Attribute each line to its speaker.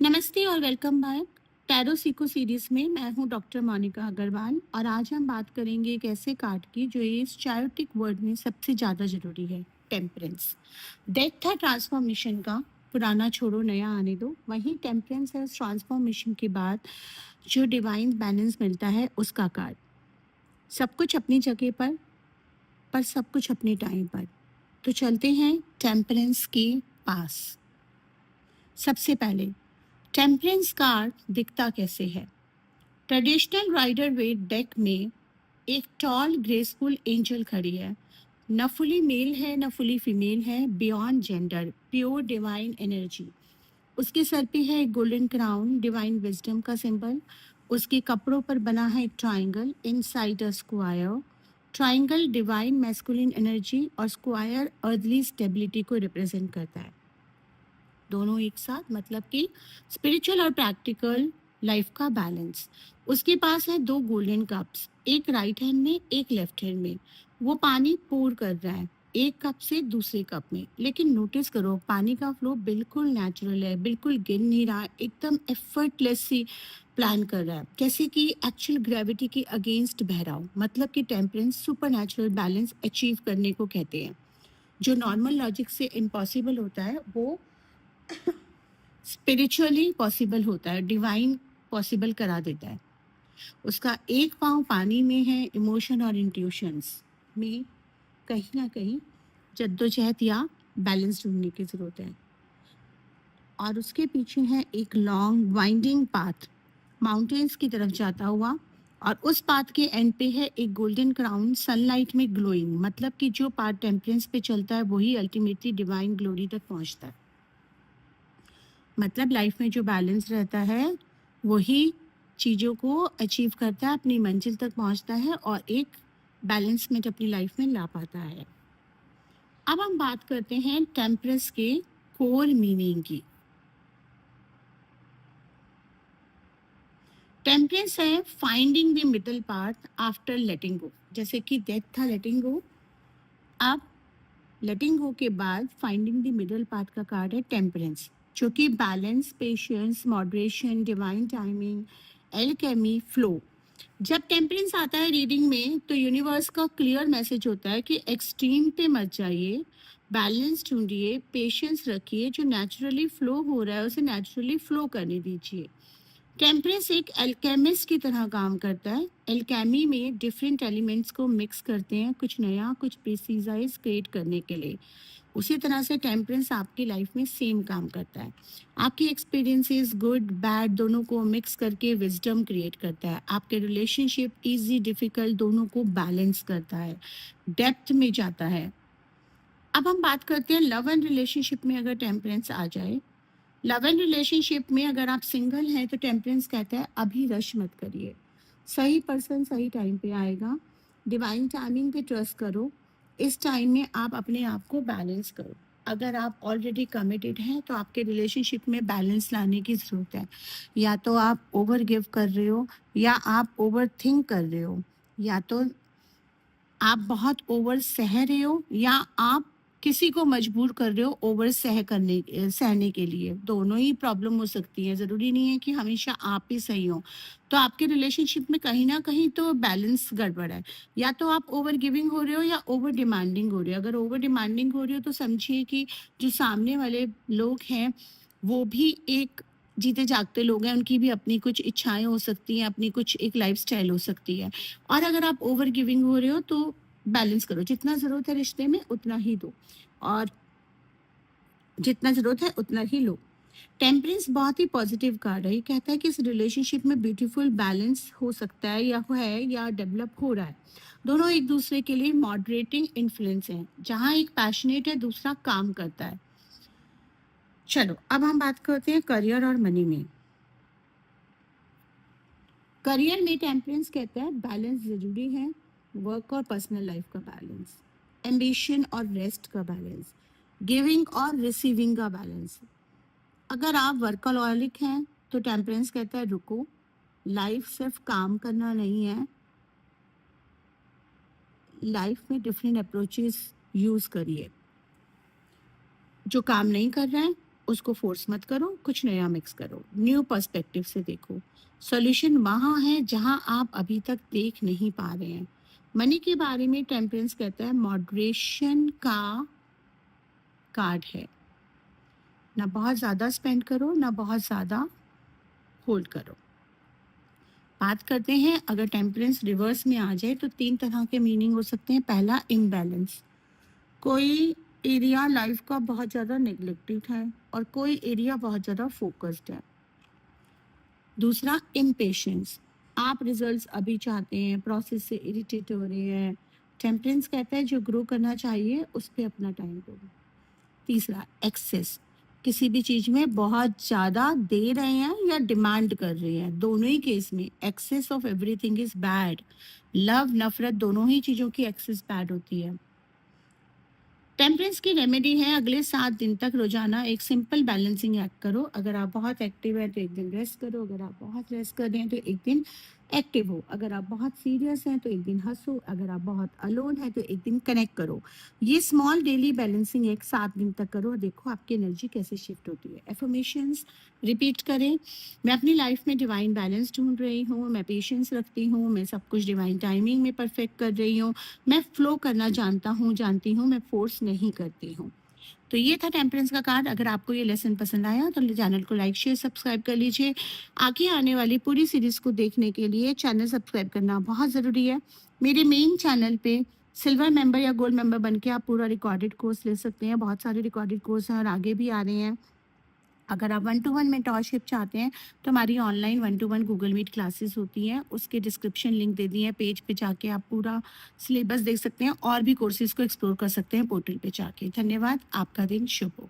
Speaker 1: नमस्ते और welcome back. Tarot Seiko series में मैं हूं डॉक्टर मोनिका अग्रवाल और आज हम बात करेंगे एक ऐसे कार्ड की जो इस चायोटिक वर्ल्ड में सबसे ज़्यादा ज़रूरी है, टेम्परेंस। डेथ था ट्रांसफॉर्मेशन का, पुराना छोड़ो नया आने दो। वहीं टेम्परेंस है उस ट्रांसफॉर्मेशन के बाद जो डिवाइन बैलेंस मिलता है उसका कार्ड। सब कुछ अपनी जगह पर सब कुछ अपने टाइम पर। तो चलते हैं टेम्परेंस के पास। सबसे पहले टेम्परेंस कार्ड दिखता कैसे है? ट्रेडिशनल राइडर वेट डेक में एक टॉल ग्रेसफुल एंजल खड़ी है। न फुली मेल है न फुली फीमेल है, beyond gender, pure divine energy. उसके सर पे है एक गोल्डन क्राउन, डिवाइन विजडम का सिंबल। उसके कपड़ों पर बना है एक triangle inside a square. Triangle divine masculine energy और स्क्वायर अर्दली स्टेबिलिटी को रिप्रेजेंट करता है। दोनों एक साथ, मतलब कि स्पिरिचुअल और प्रैक्टिकल लाइफ का बैलेंस। उसके पास है दो गोल्डन कप्स, एक राइट हैंड में एक लेफ्ट हैंड में। वो पानी पोर कर रहा है एक कप से दूसरे कप में, लेकिन नोटिस करो पानी का फ्लो बिल्कुल नेचुरल है, बिल्कुल गिर नहीं रहा, एकदम एफर्टलेसली प्लान कर रहा है, जैसे कि एक्चुअल ग्रेविटी के अगेंस्ट बह रहा हो। मतलब कि temperance super natural balance achieve करने को कहते हैं। जो नॉर्मल लॉजिक से इम्पॉसिबल होता है वो स्पिरिचुअली पॉसिबल होता है, डिवाइन पॉसिबल करा देता है। उसका एक पाँव पानी में है, इमोशन और इंट्यूशंस में कहीं ना कहीं जद्दोजहद या बैलेंस ढूंढने की जरूरत है। और उसके पीछे है एक लॉन्ग वाइंडिंग पाथ, माउंटेन्स की तरफ जाता हुआ। और उस पाथ के एंड पे है एक गोल्डन क्राउन सनलाइट में ग्लोइंग। मतलब कि जो पाथ टेम्परेंस पे चलता है वही अल्टीमेटली डिवाइन ग्लोरी तक पहुंचता है। मतलब लाइफ में जो बैलेंस रहता है वही चीज़ों को अचीव करता है, अपनी मंजिल तक पहुंचता है और एक बैलेंसमेंट अपनी लाइफ में ला पाता है। अब हम बात करते हैं टेम्परेंस के कोर मीनिंग की। टेम्परेंस है finding the middle path after letting go. जैसे कि डेथ था लेटिंग गो, अब लेटिंग गो के बाद फाइंडिंग द मिडल पाथ का कार्ड है टेम्परेंस, जो कि balance, patience, moderation, divine timing, alchemy, flow. जब टेम्परेंस आता है रीडिंग में तो यूनिवर्स का क्लियर मैसेज होता है कि एक्सट्रीम पे मत जाइए, बैलेंस ढूंढिए, पेशेंस रखिए, जो नेचुरली फ्लो हो रहा है उसे नेचुरली फ्लो करने दीजिए। टेम्परेंस एक एल्केमिस्ट की तरह काम करता है। एल्केमी में डिफरेंट एलिमेंट्स को मिक्स करते हैं, कुछ नया कुछ प्रिसाइज क्रिएट करने के लिए। उसी तरह से टेम्परेंस आपकी लाइफ में सेम काम करता है। आपकी एक्सपीरियंसेस गुड बैड दोनों को मिक्स करके विजडम क्रिएट करता है। आपके रिलेशनशिप इजी डिफिकल्ट दोनों को बैलेंस करता है, डेप्थ में जाता है। अब हम बात करते हैं लव एंड रिलेशनशिप में अगर टेम्परेंस आ जाए। लव एंड रिलेशनशिप में अगर आप सिंगल हैं तो टेम्परेंस कहता है अभी रश मत करिए, सही पर्सन सही टाइम पे आएगा, डिवाइन टाइमिंग पे ट्रस्ट करो। इस टाइम में आप अपने आप को बैलेंस करो। अगर आप ऑलरेडी कमिटेड हैं तो आपके रिलेशनशिप में बैलेंस लाने की ज़रूरत है। या तो आप ओवर गिव कर रहे हो, या आप ओवर थिंक कर रहे हो, या तो आप बहुत ओवर सह रहे हो, या आप किसी को मजबूर कर रहे हो ओवर सहने के लिए। दोनों ही प्रॉब्लम हो सकती है, ज़रूरी नहीं है कि हमेशा आप ही सही हो। तो आपके रिलेशनशिप में कहीं ना कहीं तो बैलेंस गड़बड़ है। या तो आप ओवर गिविंग हो रहे हो या ओवर डिमांडिंग हो रहे हो। अगर ओवर डिमांडिंग हो रहे हो तो समझिए कि जो सामने वाले लोग हैं वो भी एक जीते जागते लोग हैं, उनकी भी अपनी कुछ इच्छाएं हो सकती हैं, अपनी कुछ एक लाइफस्टाइल हो सकती है। और अगर आप ओवर गिविंग हो रहे हो तो बैलेंस करो, जितना ज़रूरत है रिश्ते में उतना ही दो, और जितना ज़रूरत है उतना ही लो। टेम्परेंस बहुत ही पॉजिटिव कार्ड है। ये कहता है कि इस रिलेशनशिप में ब्यूटीफुल बैलेंस हो सकता है या डेवलप हो रहा है। दोनों एक दूसरे के लिए मॉडरेटिंग इन्फ्लुएंस हैं, जहाँ एक पैशनेट है दूसरा काम करता है। चलो अब हम बात करते हैं करियर और मनी में। करियर में टेम्परेंस कहता है बैलेंस ज़रूरी है, वर्क और पर्सनल लाइफ का बैलेंस, एम्बिशन और रेस्ट का बैलेंस, गिविंग और रिसीविंग का बैलेंस। अगर आप वर्कaholic हैं तो टेम्परेंस कहता है रुको, लाइफ सिर्फ काम करना नहीं है, लाइफ में डिफरेंट अप्रोचेस यूज़ करिए। जो काम नहीं कर रहा है उसको फोर्स मत करो, कुछ नया मिक्स करो, न्यू पर्सपेक्टिव से देखो। सॉल्यूशन वहाँ है जहाँ आप अभी तक देख नहीं पा रहे हैं। मनी के बारे में टेम्परेंस कहता है मॉडरेशन का कार्ड है। ना बहुत ज़्यादा स्पेंड करो, ना बहुत ज़्यादा होल्ड करो। बात करते हैं, अगर टेम्परेंस रिवर्स में आ जाए तो 3 तरह के मीनिंग हो सकते हैं। पहला, इम्बैलेंस, कोई एरिया लाइफ का बहुत ज़्यादा नेग्लेक्टेड है और कोई एरिया बहुत ज़्यादा फोकस्ड है। दूसरा, इम्पेशेंस, आप रिजल्ट्स अभी चाहते हैं, प्रोसेस से इरिटेट हो रहे हैं। टेम्परेंस कहता है जो ग्रो करना चाहिए उस पर अपना टाइम दो। तीसरा, एक्सेस, किसी भी चीज़ में बहुत ज़्यादा दे रहे हैं या डिमांड कर रहे हैं, दोनों ही केस में excess of everything is bad. Love, नफरत, दोनों ही चीज़ों की एक्सेस बैड होती है। टेम्परेंस की रेमेडी है, अगले 7 दिन तक रोजाना एक सिंपल बैलेंसिंग एक्ट करो। अगर आप बहुत एक्टिव हैं तो एक दिन रेस्ट करो, अगर आप बहुत रेस्ट कर रहे हैं तो एक दिन एक्टिव हो, अगर आप बहुत सीरियस हैं तो एक दिन हंसो, अगर आप बहुत अलोन है तो एक दिन कनेक्ट करो। ये स्मॉल डेली बैलेंसिंग एक 7 दिन तक करो, देखो आपकी एनर्जी कैसे शिफ्ट होती है। एफर्मेशंस रिपीट करें, मैं अपनी लाइफ में डिवाइन बैलेंस ढूंढ रही हूँ, मैं पेशेंस रखती हूँ, मैं सब कुछ डिवाइन टाइमिंग में परफेक्ट कर रही हूँ, मैं फ्लो करना जानती हूँ, मैं फोर्स नहीं करती हूँ। तो ये था टेम्परेंस का कार्ड। अगर आपको ये लेसन पसंद आया तो चैनल को लाइक शेयर सब्सक्राइब कर लीजिए। आगे आने वाली पूरी सीरीज को देखने के लिए चैनल सब्सक्राइब करना बहुत ज़रूरी है। मेरे मेन चैनल पे सिल्वर मेंबर या गोल्ड मेंबर बन के आप पूरा रिकॉर्डेड कोर्स ले सकते हैं। बहुत सारे रिकॉर्डेड कोर्स हैं और आगे भी आ रहे हैं। अगर आप 1-to-1 मेंटोरशिप चाहते हैं तो हमारी online 1-to-1 Google meet classes होती हैं, उसके डिस्क्रिप्शन लिंक दे दिए हैं, पेज पे जाके आप पूरा सिलेबस देख सकते हैं और भी कोर्सेज को एक्सप्लोर कर सकते हैं पोर्टल पे जाके। धन्यवाद, आपका दिन शुभ हो।